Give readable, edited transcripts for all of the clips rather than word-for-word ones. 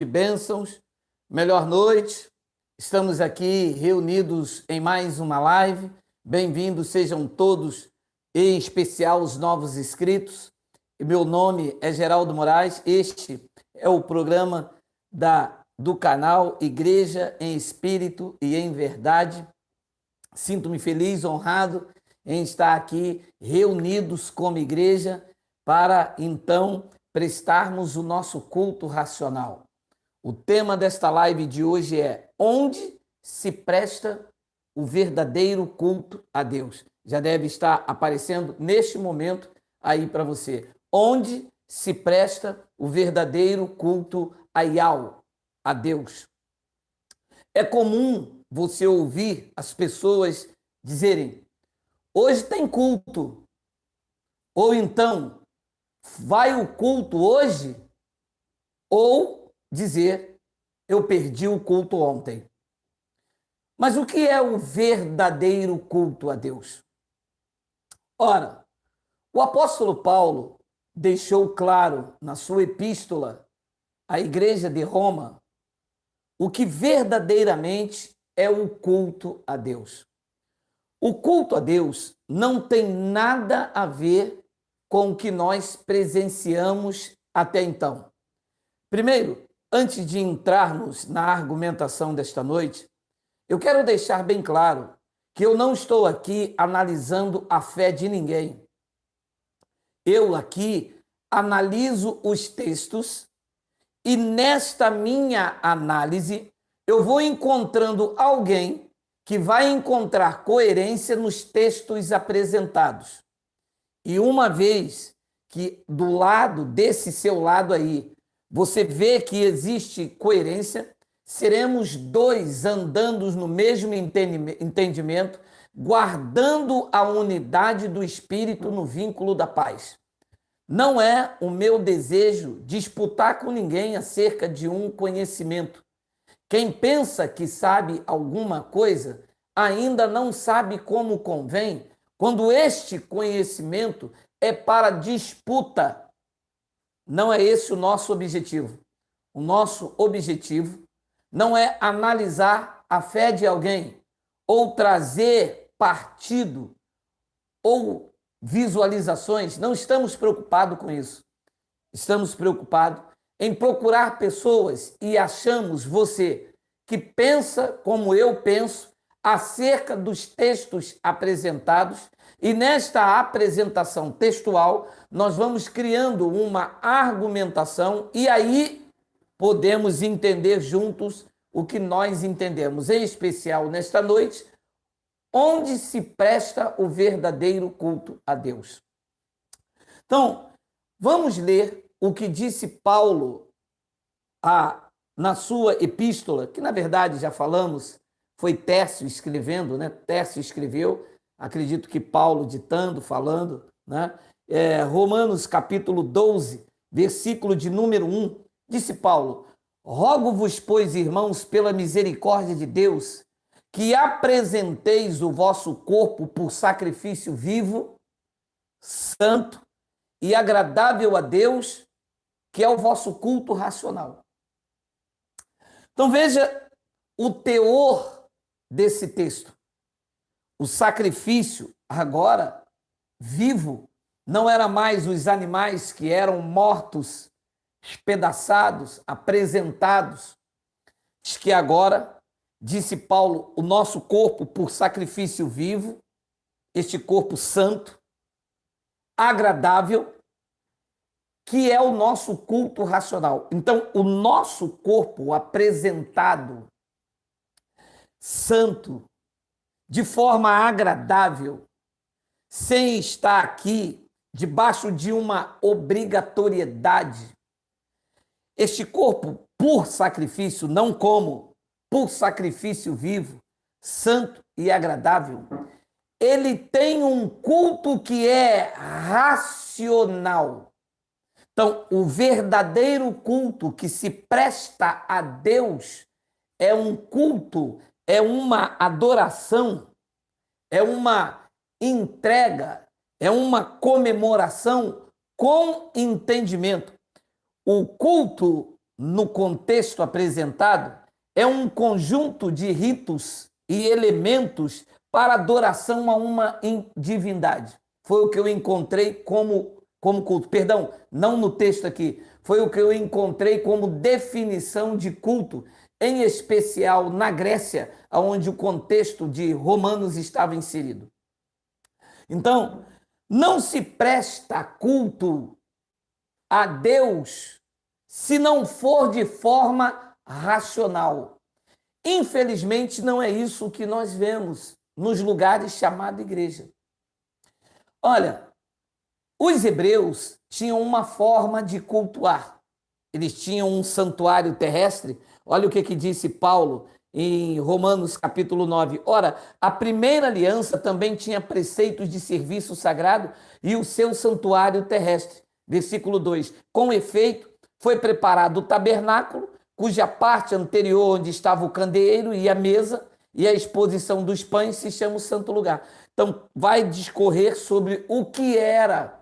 de bênçãos, melhor noite. Estamos aqui reunidos em mais uma live. Bem-vindos sejam todos, em especial os novos inscritos. Meu nome é Geraldo Moraes. Este é o programa do canal Igreja em Espírito e em Verdade. Sinto-me feliz, honrado em estar aqui reunidos como igreja para então prestarmos o nosso culto racional. O tema desta live de hoje é: onde se presta o verdadeiro culto a Deus? Já deve estar aparecendo neste momento aí para você. Onde se presta o verdadeiro culto a Yahweh, a Deus? É comum você ouvir as pessoas dizerem: hoje tem culto. Ou então, vai o culto hoje? Ou dizer: eu perdi o culto ontem. Mas o que é o verdadeiro culto a Deus? Ora, o apóstolo Paulo deixou claro na sua epístola à igreja de Roma o que verdadeiramente é o culto a Deus. O culto a Deus não tem nada a ver com o que nós presenciamos até então. Primeiro, antes de entrarmos na argumentação desta noite, eu quero deixar bem claro que eu não estou aqui analisando a fé de ninguém. Eu aqui analiso os textos e nesta minha análise eu vou encontrando alguém que vai encontrar coerência nos textos apresentados. E uma vez que do lado desse seu lado aí, você vê que existe coerência, seremos dois andando no mesmo entendimento, guardando a unidade do Espírito no vínculo da paz. Não é o meu desejo disputar com ninguém acerca de um conhecimento. Quem pensa que sabe alguma coisa ainda não sabe como convém, quando este conhecimento é para disputa. Não é esse o nosso objetivo. O nosso objetivo não é analisar a fé de alguém ou trazer partido ou visualizações. Não estamos preocupados com isso. Estamos preocupados em procurar pessoas e achamos você que pensa como eu penso acerca dos textos apresentados, e nesta apresentação textual nós vamos criando uma argumentação e aí podemos entender juntos o que nós entendemos, em especial nesta noite, onde se presta o verdadeiro culto a Deus. Então, vamos ler o que disse Paulo na sua epístola, que na verdade já falamos, foi Tércio escrevendo, né? Tércio escreveu, acredito que Paulo ditando, falando, né? Romanos capítulo 12, versículo de número 1, disse Paulo: rogo-vos, pois, irmãos, pela misericórdia de Deus, que apresenteis o vosso corpo por sacrifício vivo, santo e agradável a Deus, que é o vosso culto racional. Então veja o teor desse texto. O sacrifício agora vivo não era mais os animais que eram mortos, espedaçados, apresentados. Diz que agora, disse Paulo, o nosso corpo por sacrifício vivo, este corpo santo, agradável, que é o nosso culto racional. Então, o nosso corpo apresentado, santo, de forma agradável, sem estar aqui debaixo de uma obrigatoriedade. Este corpo por sacrifício, não como, por sacrifício vivo, santo e agradável, ele tem um culto que é racional. Então, o verdadeiro culto que se presta a Deus é um culto, é uma adoração, é uma entrega, é uma comemoração com entendimento. O culto no contexto apresentado, é um conjunto de ritos e elementos para adoração a uma divindade. Foi o que eu encontrei como culto. Perdão, não no texto aqui. Foi o que eu encontrei como definição de culto, em especial na Grécia, onde o contexto de Romanos estava inserido. Então, não se presta culto a Deus se não for de forma racional. Infelizmente, não é isso que nós vemos nos lugares chamados igreja. Olha, os hebreus tinham uma forma de cultuar. Eles tinham um santuário terrestre. Olha o que disse Paulo em Romanos capítulo 9. Ora, a primeira aliança também tinha preceitos de serviço sagrado e o seu santuário terrestre. Versículo 2. Com efeito, foi preparado o tabernáculo, cuja parte anterior, onde estava o candeeiro e a mesa e a exposição dos pães, se chama o santo lugar. Então, vai discorrer sobre o que era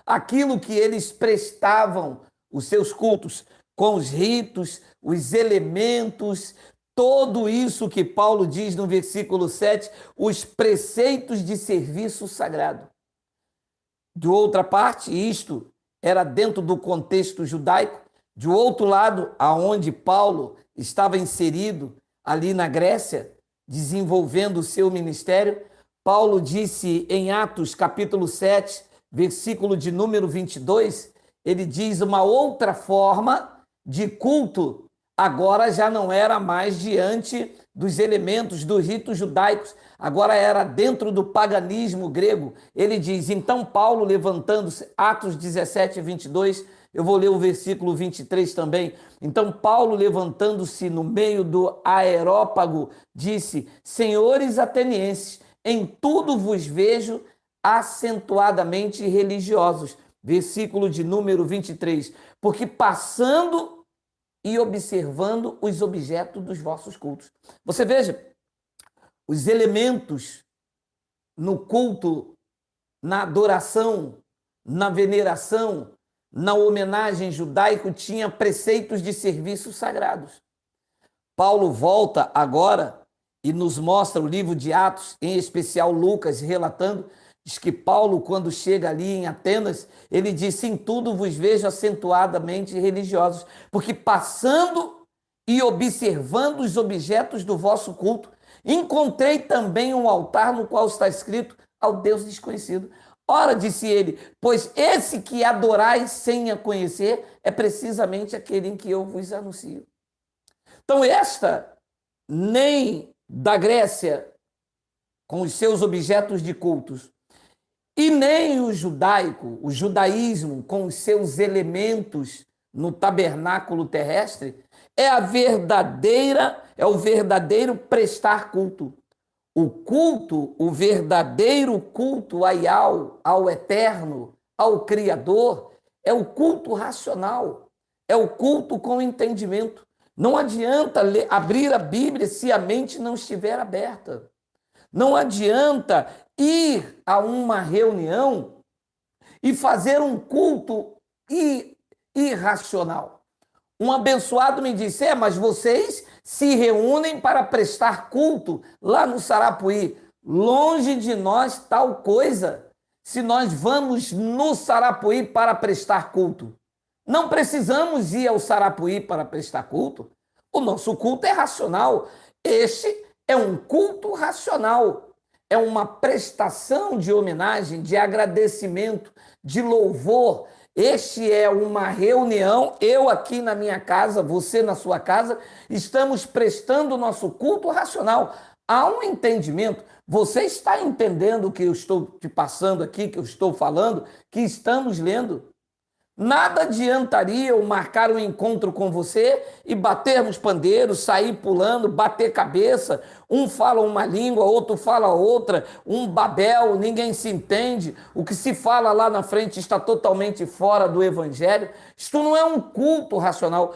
aquilo que eles prestavam os seus cultos, com os ritos, os elementos, tudo isso que Paulo diz no versículo 7, os preceitos de serviço sagrado. De outra parte, isto era dentro do contexto judaico. De outro lado, aonde Paulo estava inserido, ali na Grécia, desenvolvendo o seu ministério, Paulo disse em Atos capítulo 7, versículo de número 22, ele diz uma outra forma de culto, agora já não era mais diante dos elementos dos ritos judaicos, agora era dentro do paganismo grego. Ele diz, então Paulo levantando-se, Atos 17, 22, eu vou ler o versículo 23 também. Então Paulo levantando-se no meio do aerópago, disse, senhores atenienses, em tudo vos vejo acentuadamente religiosos. Versículo de número 23, porque passando e observando os objetos dos vossos cultos. Você veja, os elementos no culto, na adoração, na veneração, na homenagem judaico, tinha preceitos de serviços sagrados. Paulo volta agora e nos mostra o livro de Atos, em especial Lucas, relatando, diz que Paulo, quando chega ali em Atenas, ele disse, em tudo vos vejo acentuadamente religiosos, porque passando e observando os objetos do vosso culto, encontrei também um altar no qual está escrito ao Deus desconhecido. Ora, disse ele, pois esse que adorais sem a conhecer é precisamente aquele em que eu vos anuncio. Então esta, nem da Grécia, com os seus objetos de cultos, e nem o judaico, o judaísmo, com os seus elementos no tabernáculo terrestre, é o verdadeiro prestar culto. O culto, o verdadeiro culto ao eterno, ao Criador, é o culto racional, é o culto com entendimento. Não adianta abrir a Bíblia se a mente não estiver aberta. Não adianta ir a uma reunião e fazer um culto irracional. Um abençoado me disse, mas vocês se reúnem para prestar culto lá no Sarapuí. Longe de nós tal coisa, se nós vamos no Sarapuí para prestar culto. Não precisamos ir ao Sarapuí para prestar culto. O nosso culto é racional. Este é um culto racional. É uma prestação de homenagem, de agradecimento, de louvor. Este é uma reunião, eu aqui na minha casa, você na sua casa, estamos prestando o nosso culto racional. Há um entendimento. Você está entendendo o que eu estou te passando aqui, que eu estou falando, que estamos lendo? Nada adiantaria eu marcar um encontro com você e batermos pandeiros, sair pulando, bater cabeça, um fala uma língua, outro fala outra, um babel, ninguém se entende, o que se fala lá na frente está totalmente fora do evangelho. Isto não é um culto racional.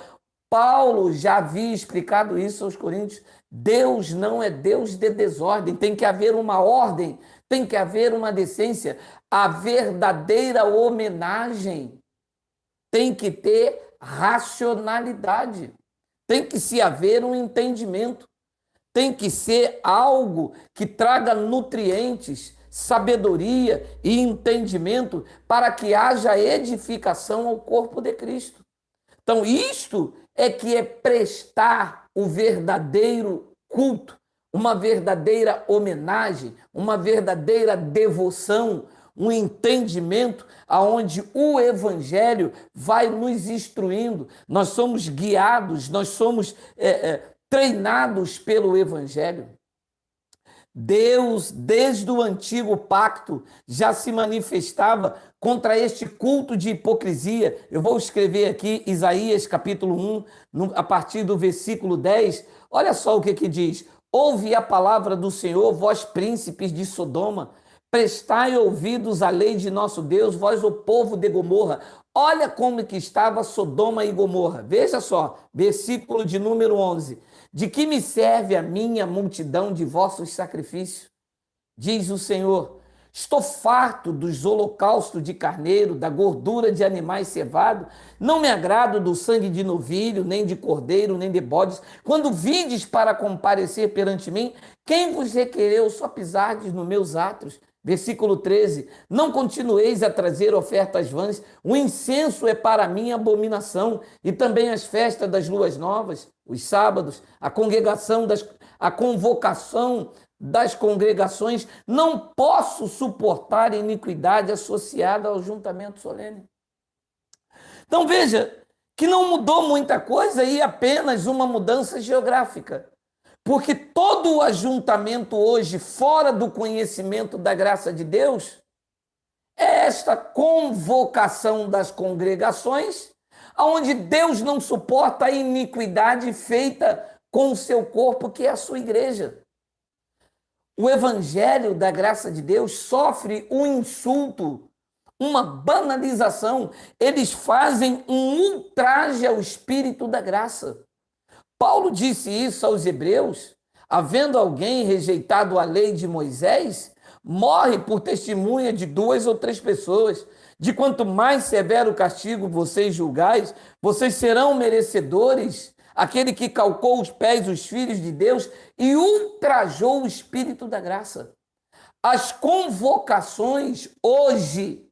Paulo já havia explicado isso aos Coríntios. Deus não é Deus de desordem, tem que haver uma ordem, tem que haver uma decência. A verdadeira homenagem tem que ter racionalidade, tem que se haver um entendimento, tem que ser algo que traga nutrientes, sabedoria e entendimento para que haja edificação ao corpo de Cristo. Então, isto é que é prestar o verdadeiro culto, uma verdadeira homenagem, uma verdadeira devoção, um entendimento aonde o Evangelho vai nos instruindo. Nós somos guiados, nós somos treinados pelo Evangelho. Deus, desde o antigo pacto, já se manifestava contra este culto de hipocrisia. Eu vou escrever aqui Isaías capítulo 1, a partir do versículo 10. Olha só o que diz. Ouve a palavra do Senhor, vós príncipes de Sodoma, prestai ouvidos à lei de nosso Deus, vós o povo de Gomorra. Olha como que estava Sodoma e Gomorra. Veja só, versículo de número 11. De que me serve a minha multidão de vossos sacrifícios? Diz o Senhor, estou farto dos holocaustos de carneiro, da gordura de animais cevados, não me agrado do sangue de novilho, nem de cordeiro, nem de bodes. Quando vindes para comparecer perante mim, quem vos requereu só pisardes nos meus átrios? Versículo 13, não continueis a trazer ofertas vãs, o incenso é para mim abominação, e também as festas das luas novas, os sábados, a convocação das congregações, não posso suportar iniquidade associada ao juntamento solene. Então veja que não mudou muita coisa e apenas uma mudança geográfica. Porque todo o ajuntamento hoje, fora do conhecimento da graça de Deus, é esta convocação das congregações, onde Deus não suporta a iniquidade feita com o seu corpo, que é a sua igreja. O evangelho da graça de Deus sofre um insulto, uma banalização. Eles fazem um ultraje ao espírito da graça. Paulo disse isso aos hebreus, havendo alguém rejeitado a lei de Moisés, morre por testemunha de 2 ou 3 pessoas. De quanto mais severo castigo vocês julgais, vocês serão merecedores. Aquele que calcou os pés dos filhos de Deus e ultrajou o espírito da graça. As convocações hoje,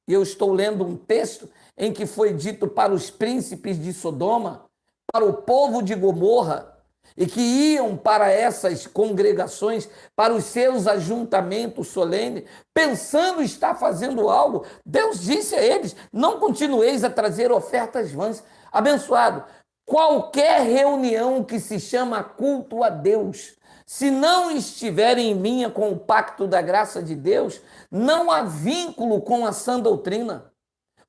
eu estou lendo um texto em que foi dito para os príncipes de Sodoma, para o povo de Gomorra, e que iam para essas congregações, para os seus ajuntamentos solenes, pensando estar fazendo algo. Deus disse a eles, não continueis a trazer ofertas vãs. Abençoado, qualquer reunião que se chama culto a Deus, se não estiver em linha com o pacto da graça de Deus, não há vínculo com a sã doutrina.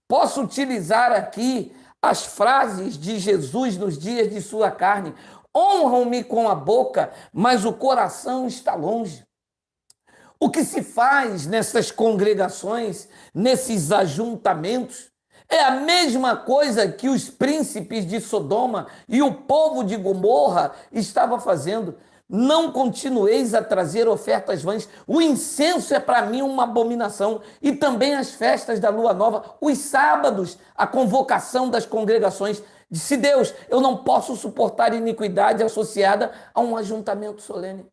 Posso utilizar aqui as frases de Jesus nos dias de sua carne. Honram-me com a boca, mas o coração está longe. O que se faz nessas congregações, nesses ajuntamentos, é a mesma coisa que os príncipes de Sodoma e o povo de Gomorra estavam fazendo. Não continueis a trazer ofertas vãs. O incenso é para mim uma abominação. E também as festas da lua nova, os sábados, a convocação das congregações. Disse Deus, eu não posso suportar iniquidade associada a um ajuntamento solene.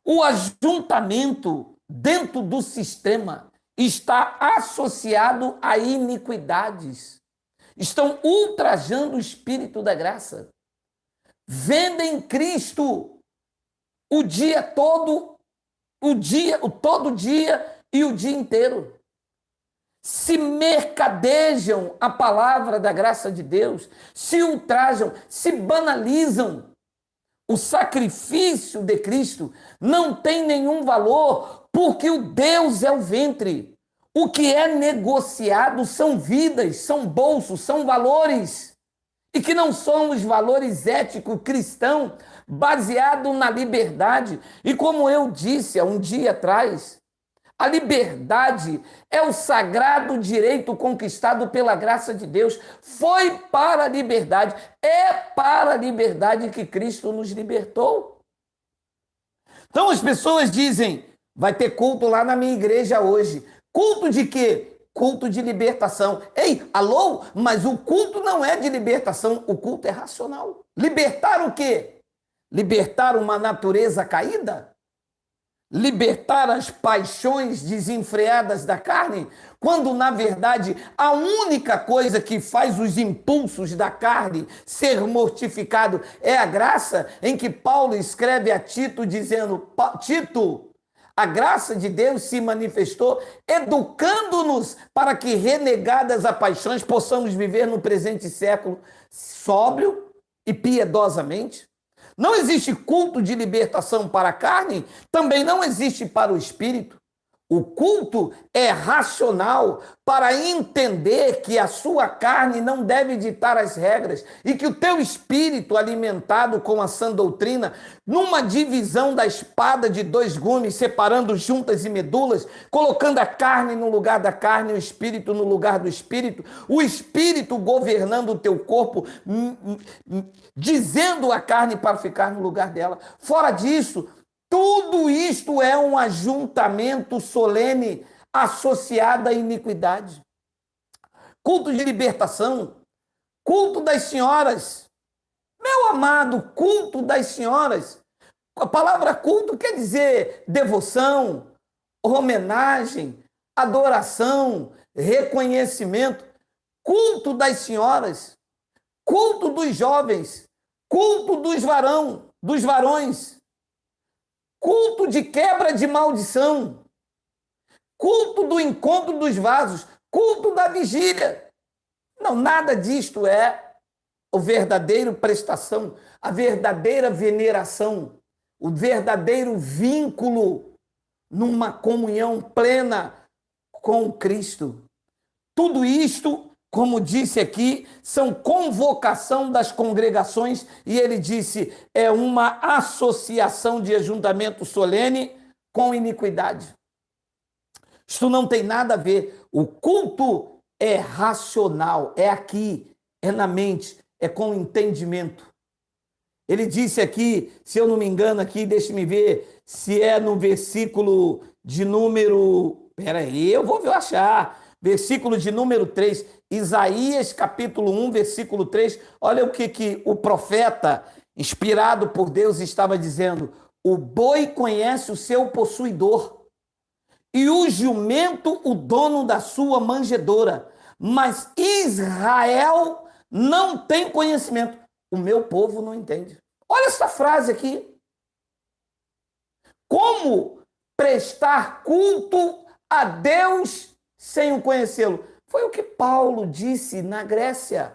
O ajuntamento dentro do sistema está associado a iniquidades. Estão ultrajando o espírito da graça. Vendem Cristo o dia todo, todo dia e o dia inteiro. Se mercadejam a palavra da graça de Deus, se ultrajam, se banalizam. O sacrifício de Cristo não tem nenhum valor, porque o Deus é o ventre. O que é negociado são vidas, são bolsos, são valores. E que não são os valores éticos cristãos, baseado na liberdade. E como eu disse há um dia atrás, a liberdade é o sagrado direito conquistado pela graça de Deus. Foi para a liberdade, é para a liberdade que Cristo nos libertou. Então as pessoas dizem, vai ter culto lá na minha igreja hoje. Culto de quê? culto de libertação. Ei, alô? Mas o culto não é de libertação, o culto é racional. Libertar o quê? Libertar uma natureza caída? Libertar as paixões desenfreadas da carne, quando na verdade a única coisa que faz os impulsos da carne ser mortificado é a graça, em que Paulo escreve a Tito dizendo: Tito, a graça de Deus se manifestou educando-nos para que, renegadas a paixões, possamos viver no presente século sóbrio e piedosamente. Não existe culto de libertação para a carne, também não existe para o espírito. O culto é racional para entender que a sua carne não deve ditar as regras e que o teu espírito, alimentado com a sã doutrina, numa divisão da espada de dois gumes, separando juntas e medulas, colocando a carne no lugar da carne, o espírito no lugar do espírito, o espírito governando o teu corpo, dizendo a carne para ficar no lugar dela. Fora disso, tudo isto é um ajuntamento solene associado à iniquidade. Culto de libertação, culto das senhoras. Meu amado, culto das senhoras. A palavra culto quer dizer devoção, homenagem, adoração, reconhecimento. Culto das senhoras, culto dos jovens, culto dos varões. Culto de quebra de maldição, culto do encontro dos vasos, culto da vigília. Não, nada disto é o verdadeiro prestação, a verdadeira veneração, o verdadeiro vínculo numa comunhão plena com Cristo. Tudo isto, como disse aqui, são convocação das congregações, e ele disse, é uma associação de ajuntamento solene com iniquidade. Isto não tem nada a ver. O culto é racional, é aqui, é na mente, é com entendimento. Ele disse aqui, se eu não me engano aqui, deixe-me ver, se é no versículo de número... Peraí, eu vou achar. Versículo de número 3, Isaías capítulo 1, versículo 3, olha o que o profeta, inspirado por Deus, estava dizendo: o boi conhece o seu possuidor, e o jumento o dono da sua manjedoura, mas Israel não tem conhecimento, o meu povo não entende. Olha essa frase aqui. Como prestar culto a Deus sem o conhecê-lo? Foi o que Paulo disse na Grécia.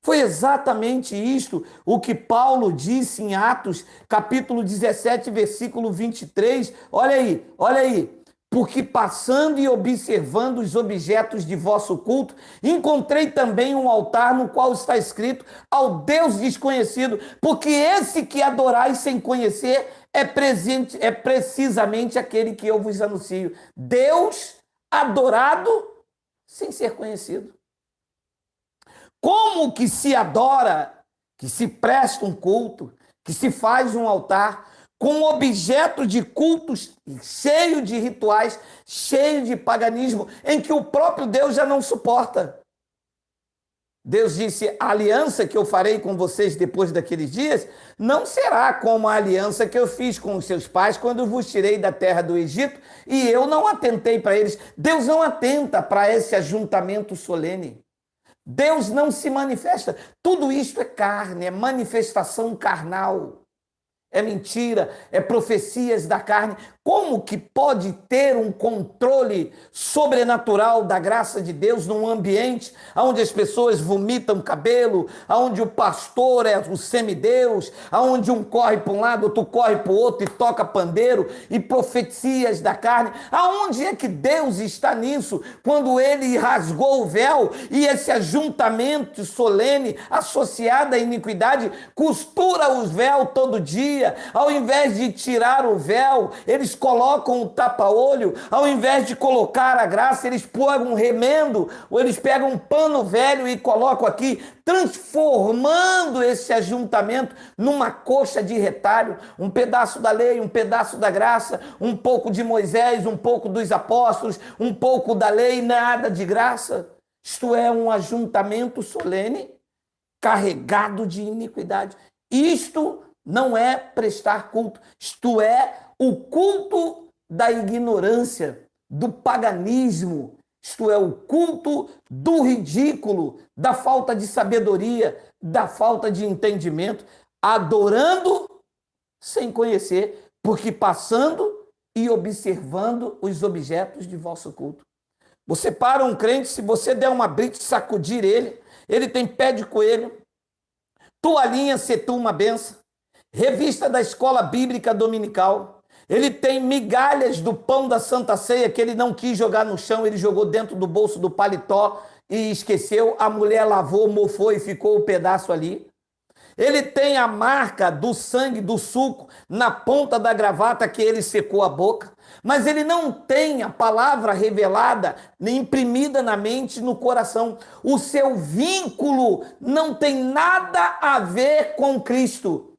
Foi exatamente isto o que Paulo disse em Atos, capítulo 17, versículo 23. Olha aí. Porque passando e observando os objetos de vosso culto, encontrei também um altar no qual está escrito: ao Deus desconhecido, porque esse que adorais sem conhecer é precisamente aquele que eu vos anuncio. Deus adorado sem ser conhecido. Como que se adora, que se presta um culto, que se faz um altar com objeto de cultos cheio de rituais, cheio de paganismo, em que o próprio Deus já não suporta? Deus disse: a aliança que eu farei com vocês depois daqueles dias não será como a aliança que eu fiz com os seus pais quando vos tirei da terra do Egito e eu não atentei para eles. Deus não atenta para esse ajuntamento solene. Deus não se manifesta. Tudo isto é carne, é manifestação carnal. É mentira, é profecias da carne. Como que pode ter um controle sobrenatural da graça de Deus num ambiente onde as pessoas vomitam cabelo, onde o pastor é o semideus, onde um corre para um lado, outro corre para o outro e toca pandeiro, e profecias da carne? Aonde é que Deus está nisso? Quando ele rasgou o véu e esse ajuntamento solene associado à iniquidade costura os véus todo dia. Ao invés de tirar o véu, eles eles colocam o tapa-olho, ao invés de colocar a graça, eles pegam um remendo, ou eles pegam um pano velho e colocam aqui, transformando esse ajuntamento numa coxa de retalho, um pedaço da lei, um pedaço da graça, um pouco de Moisés, um pouco dos apóstolos, um pouco da lei, nada de graça. Isto é um ajuntamento solene carregado de iniquidade. Isto não é prestar culto, isto é o culto da ignorância, do paganismo, isto é o culto do ridículo, da falta de sabedoria, da falta de entendimento, adorando sem conhecer, porque passando e observando os objetos de vosso culto. Você para um crente, se você der uma brita e sacudir ele tem pé de coelho, toalhinha se tu uma benção, revista da escola bíblica dominical, ele tem migalhas do pão da Santa Ceia que ele não quis jogar no chão, ele jogou dentro do bolso do paletó e esqueceu, a mulher lavou, mofou e ficou o pedaço ali. Ele tem a marca do sangue, do suco, na ponta da gravata que ele secou a boca, mas ele não tem a palavra revelada, nem imprimida na mente, no coração. O seu vínculo não tem nada a ver com Cristo.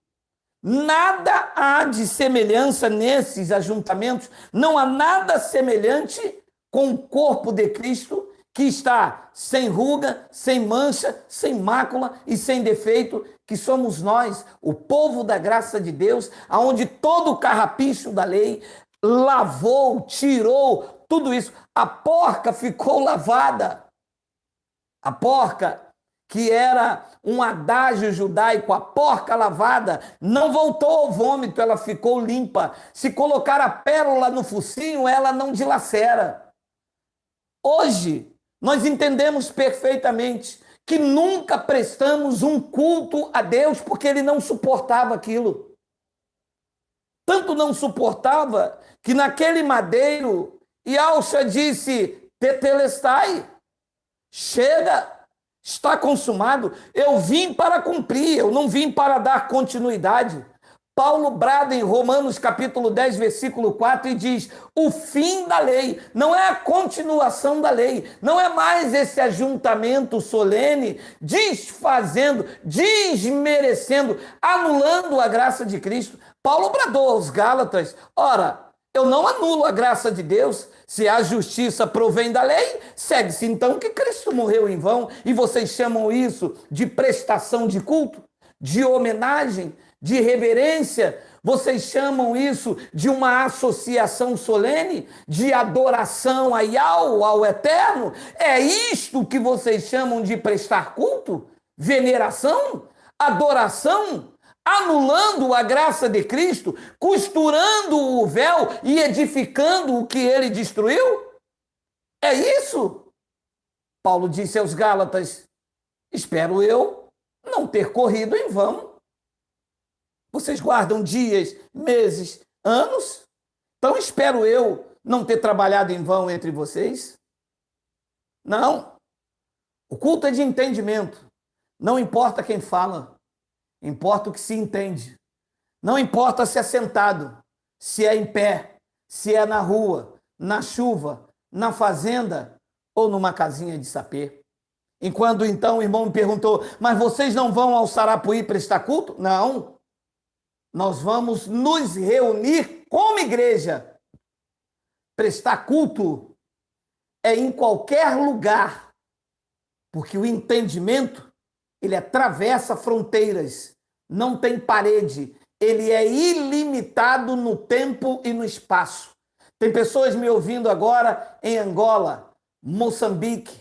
Nada há de semelhança nesses ajuntamentos, não há nada semelhante com o corpo de Cristo, que está sem ruga, sem mancha, sem mácula e sem defeito, que somos nós, o povo da graça de Deus, aonde todo o carrapicho da lei lavou, tirou tudo isso. A porca ficou lavada. A porca, que era um adágio judaico, a porca lavada, não voltou ao vômito, ela ficou limpa. Se colocar a pérola no focinho, ela não dilacera. Hoje, nós entendemos perfeitamente que nunca prestamos um culto a Deus porque ele não suportava aquilo. Tanto não suportava que naquele madeiro, Yahshua disse, tetelestai, chega, está consumado, eu vim para cumprir, eu não vim para dar continuidade. Paulo brada em Romanos capítulo 10, versículo 4 e diz, o fim da lei, não é a continuação da lei, não é mais esse ajuntamento solene, desfazendo, desmerecendo, anulando a graça de Cristo. Paulo bradou aos Gálatas, ora, eu não anulo a graça de Deus, se a justiça provém da lei, segue-se então que Cristo morreu em vão, e vocês chamam isso de prestação de culto, de homenagem, de reverência, vocês chamam isso de uma associação solene, de adoração a Yahweh, ao Eterno? É isto que vocês chamam de prestar culto? Veneração? Adoração? Anulando a graça de Cristo? Costurando o véu e edificando o que ele destruiu? É isso? Paulo disse aos Gálatas, espero eu não ter corrido em vão. Vocês guardam dias, meses, anos? Então espero eu não ter trabalhado em vão entre vocês? Não. O culto é de entendimento. Não importa quem fala, importa o que se entende. Não importa se é sentado, se é em pé, se é na rua, na chuva, na fazenda ou numa casinha de sapê. Enquanto então o irmão me perguntou, mas vocês não vão ao Sarapuí prestar culto? Não. Nós vamos nos reunir como igreja. Prestar culto é em qualquer lugar, porque o entendimento, ele atravessa fronteiras, não tem parede, ele é ilimitado no tempo e no espaço. Tem pessoas me ouvindo agora em Angola, Moçambique,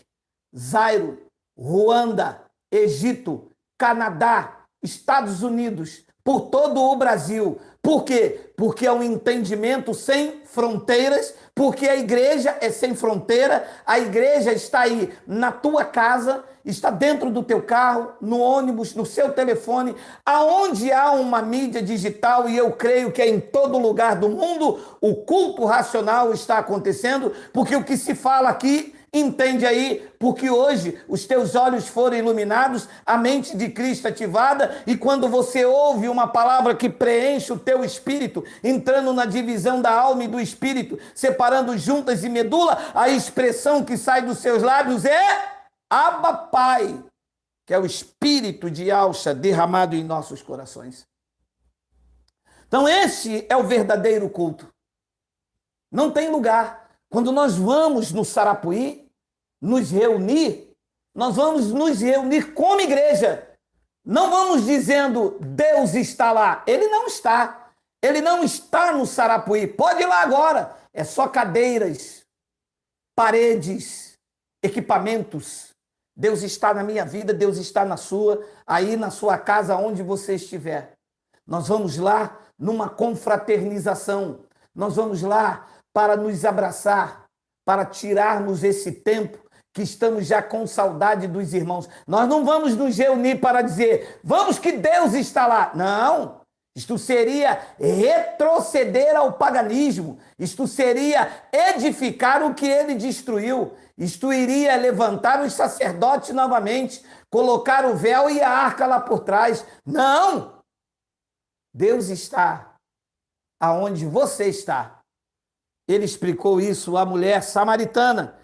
Zaire, Ruanda, Egito, Canadá, Estados Unidos, por todo o Brasil. Por quê? Porque é um entendimento sem fronteiras, porque a igreja é sem fronteira, a igreja está aí na tua casa, está dentro do teu carro, no ônibus, no seu telefone, aonde há uma mídia digital, e eu creio que é em todo lugar do mundo, o culto racional está acontecendo, porque o que se fala aqui Entende aí, porque hoje os teus olhos foram iluminados, a mente de Cristo ativada, e quando você ouve uma palavra que preenche o teu espírito, entrando na divisão da alma e do espírito, separando juntas e medula, a expressão que sai dos seus lábios é Abba Pai, que é o espírito de Yahshua derramado em nossos corações. Então este é o verdadeiro culto. Não tem lugar. Quando nós vamos no Sarapuí, nos reunir, nós vamos nos reunir como igreja. Não vamos dizendo Deus está lá. Ele não está. Ele não está no Sarapuí. Pode ir lá agora. É só cadeiras, paredes, equipamentos. Deus está na minha vida, Deus está na sua, aí na sua casa, onde você estiver. Nós vamos lá numa confraternização. Nós vamos lá para nos abraçar, para tirarmos esse tempo que estamos já com saudade dos irmãos. Nós não vamos nos reunir para dizer, vamos que Deus está lá. Não, isto seria retroceder ao paganismo. Isto seria edificar o que ele destruiu. Isto iria levantar os sacerdotes novamente, colocar o véu e a arca lá por trás. Não! Deus está aonde você está. Ele explicou isso à mulher samaritana.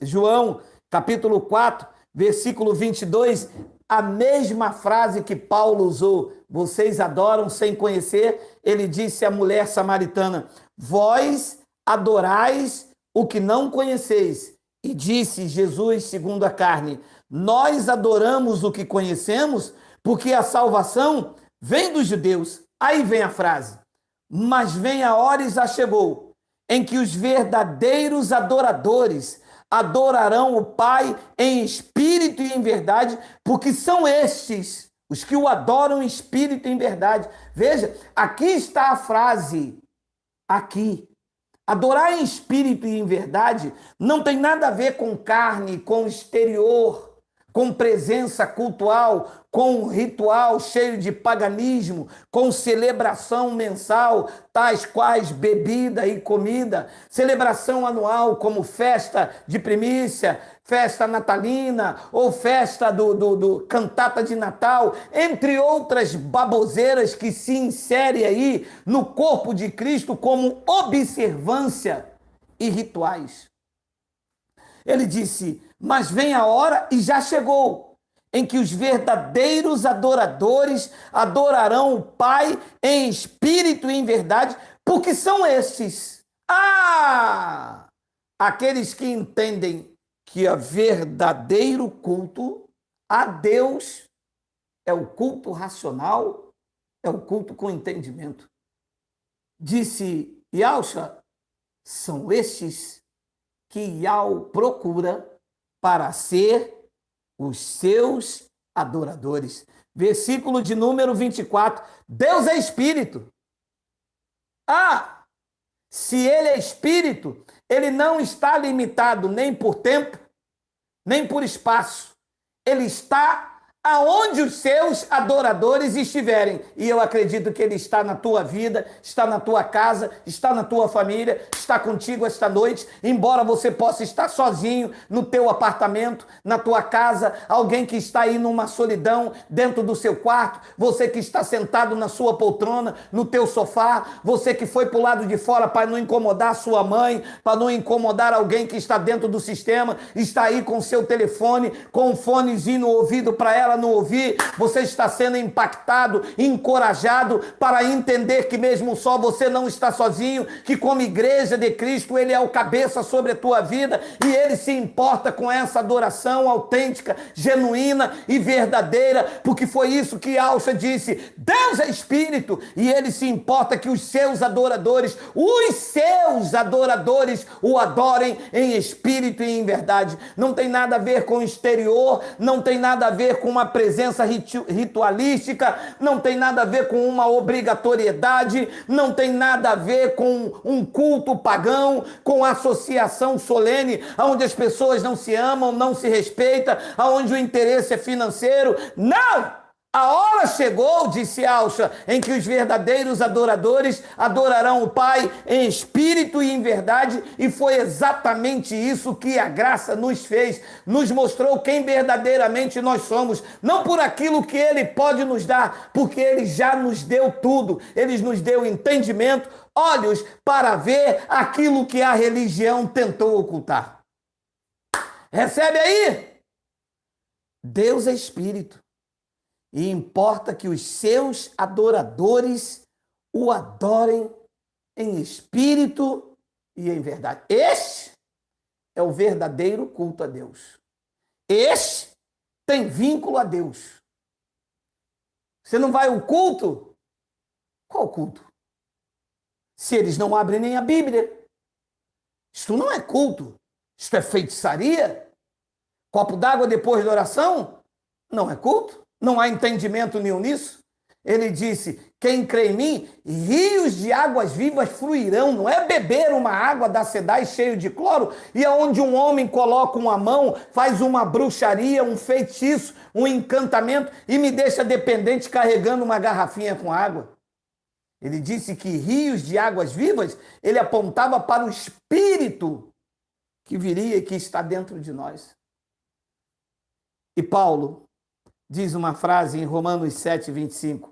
João, capítulo 4, versículo 22, a mesma frase que Paulo usou. Vocês adoram sem conhecer. Ele disse à mulher samaritana, vós adorais o que não conheceis. E disse Jesus, segundo a carne, nós adoramos o que conhecemos, porque a salvação vem dos judeus. Aí vem a frase, mas vem a hora e já chegou, em que os verdadeiros adoradores adorarão o Pai em espírito e em verdade, porque são estes os que o adoram em espírito e em verdade. Veja, aqui está a frase, aqui. Adorar em espírito e em verdade não tem nada a ver com carne, com exterior, com presença cultual, com ritual cheio de paganismo, com celebração mensal, tais quais bebida e comida, celebração anual como festa de primícia, festa natalina ou festa do cantata de Natal, entre outras baboseiras que se inserem aí no corpo de Cristo como observância e rituais. Ele disse, mas vem a hora e já chegou, em que os verdadeiros adoradores adorarão o Pai em espírito e em verdade, porque são estes. Aqueles que entendem que o verdadeiro culto a Deus é o culto racional, é o culto com entendimento. Disse Yahshua, são estes que Yahweh procura para ser os seus adoradores. Versículo de número 24. Deus é espírito. Se ele é espírito, ele não está limitado nem por tempo, nem por espaço. Ele está aonde os seus adoradores estiverem. E eu acredito que ele está na tua vida, está na tua casa, está na tua família, está contigo esta noite, embora você possa estar sozinho no teu apartamento, na tua casa, alguém que está aí numa solidão dentro do seu quarto, você que está sentado na sua poltrona, no teu sofá, você que foi para o lado de fora para não incomodar sua mãe, para não incomodar alguém que está dentro do sistema, está aí com seu telefone, com um fonezinho no ouvido para ela não ouvir, você está sendo impactado, encorajado para entender que mesmo só você não está sozinho, que como igreja de Cristo, ele é o cabeça sobre a tua vida e ele se importa com essa adoração autêntica, genuína e verdadeira, porque foi isso que Yahshua disse, Deus é espírito e ele se importa que os seus adoradores o adorem em espírito e em verdade. Não tem nada a ver com o exterior, não tem nada a ver com uma presença ritualística, não tem nada a ver com uma obrigatoriedade, não tem nada a ver com um culto pagão, com associação solene, onde as pessoas não se amam, não se respeitam, onde o interesse é financeiro. Não! A hora chegou, disse Alcha, em que os verdadeiros adoradores adorarão o Pai em espírito e em verdade, e foi exatamente isso que a graça nos fez, nos mostrou quem verdadeiramente nós somos, não por aquilo que Ele pode nos dar, porque Ele já nos deu tudo, Ele nos deu entendimento, olhos para ver aquilo que a religião tentou ocultar. Recebe aí? Deus é espírito. E importa que os seus adoradores o adorem em espírito e em verdade. Este é o verdadeiro culto a Deus. Este tem vínculo a Deus. Você não vai ao culto? Qual culto? Se eles não abrem nem a Bíblia. Isto não é culto. Isto é feitiçaria. Copo d'água depois da oração? Não é culto. Não há entendimento nenhum nisso. Ele disse, quem crê em mim, rios de águas vivas fluirão. Não é beber uma água da Sedai cheio de cloro, e aonde um homem coloca uma mão, faz uma bruxaria, um feitiço, um encantamento, e me deixa dependente carregando uma garrafinha com água. Ele disse que rios de águas vivas, ele apontava para o Espírito que viria e que está dentro de nós. E Paulo diz uma frase em Romanos 7, 25.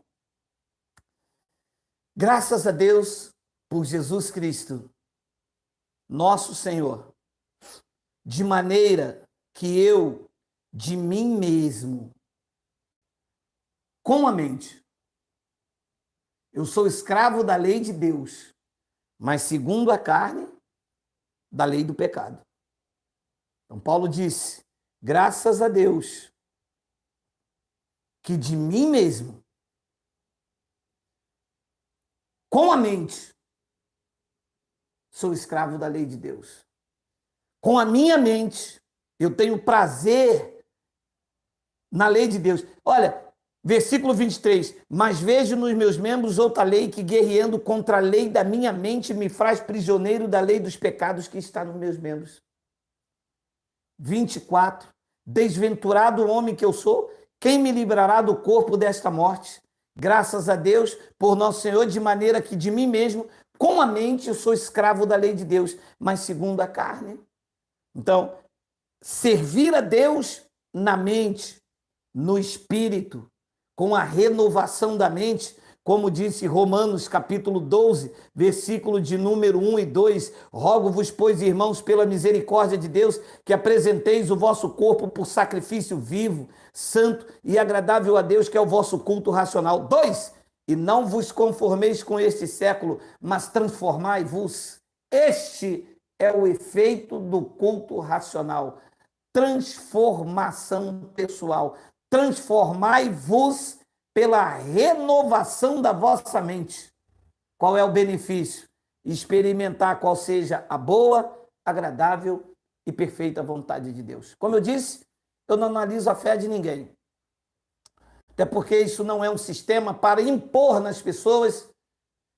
Graças a Deus por Jesus Cristo, nosso Senhor, de maneira que eu, de mim mesmo, com a mente, eu sou escravo da lei de Deus, mas segundo a carne, da lei do pecado. Então Paulo disse, graças a Deus, que de mim mesmo, com a mente, sou escravo da lei de Deus. Com a minha mente, eu tenho prazer na lei de Deus. Olha, versículo 23, mas vejo nos meus membros outra lei que, guerreando contra a lei da minha mente, me faz prisioneiro da lei dos pecados que está nos meus membros. 24, desventurado homem que eu sou, quem me livrará do corpo desta morte? Graças a Deus, por nosso Senhor, de maneira que de mim mesmo, com a mente, eu sou escravo da lei de Deus, mas segundo a carne. Então, servir a Deus na mente, no espírito, com a renovação da mente, como disse Romanos capítulo 12, versículo de número 1 e 2, rogo-vos, pois, irmãos, pela misericórdia de Deus, que apresenteis o vosso corpo por sacrifício vivo, santo e agradável a Deus, que é o vosso culto racional. 2, e não vos conformeis com este século, mas transformai-vos. Este é o efeito do culto racional. Transformação pessoal. Transformai-vos pela renovação da vossa mente. Qual é o benefício? Experimentar qual seja a boa, agradável e perfeita vontade de Deus. Como eu disse, eu não analiso a fé de ninguém. Até porque isso não é um sistema para impor nas pessoas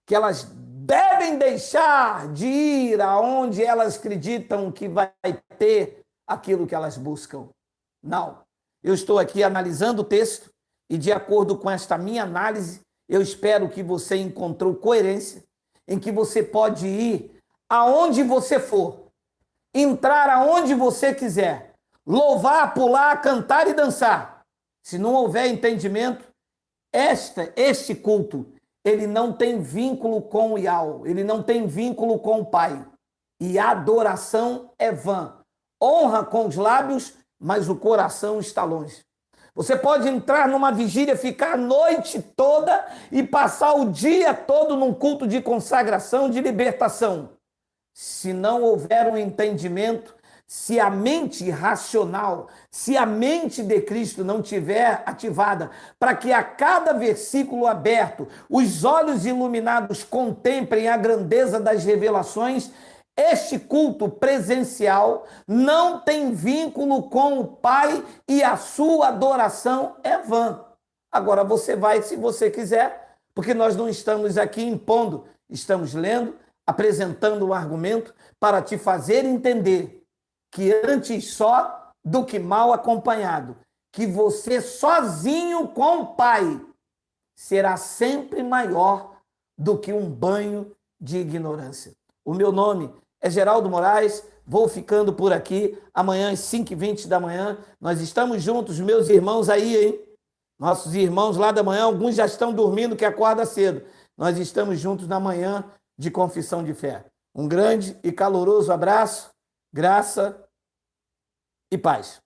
que elas devem deixar de ir aonde elas acreditam que vai ter aquilo que elas buscam. Não. Eu estou aqui analisando o texto e, de acordo com esta minha análise, eu espero que você encontrou coerência, em que você pode ir aonde você for, entrar aonde você quiser, louvar, pular, cantar e dançar. Se não houver entendimento, este culto, ele não tem vínculo com o Yahweh, ele não tem vínculo com o Pai. E a adoração é vã. Honra com os lábios, mas o coração está longe. Você pode entrar numa vigília, ficar a noite toda e passar o dia todo num culto de consagração, de libertação. Se não houver um entendimento, se a mente racional, se a mente de Cristo não tiver ativada, para que a cada versículo aberto, os olhos iluminados contemplem a grandeza das revelações, este culto presencial não tem vínculo com o Pai e a sua adoração é vã. Agora você vai, se você quiser, porque nós não estamos aqui impondo, estamos lendo, apresentando um argumento para te fazer entender que antes só do que mal acompanhado, que você sozinho com o Pai será sempre maior do que um banho de ignorância. O meu nome é Geraldo Moraes, vou ficando por aqui. Amanhã às 5h20 da manhã, nós estamos juntos, meus irmãos aí, hein? Nossos irmãos lá da manhã, alguns já estão dormindo, que acorda cedo. Nós estamos juntos na manhã de confissão de fé. Um grande e caloroso abraço, graça e paz.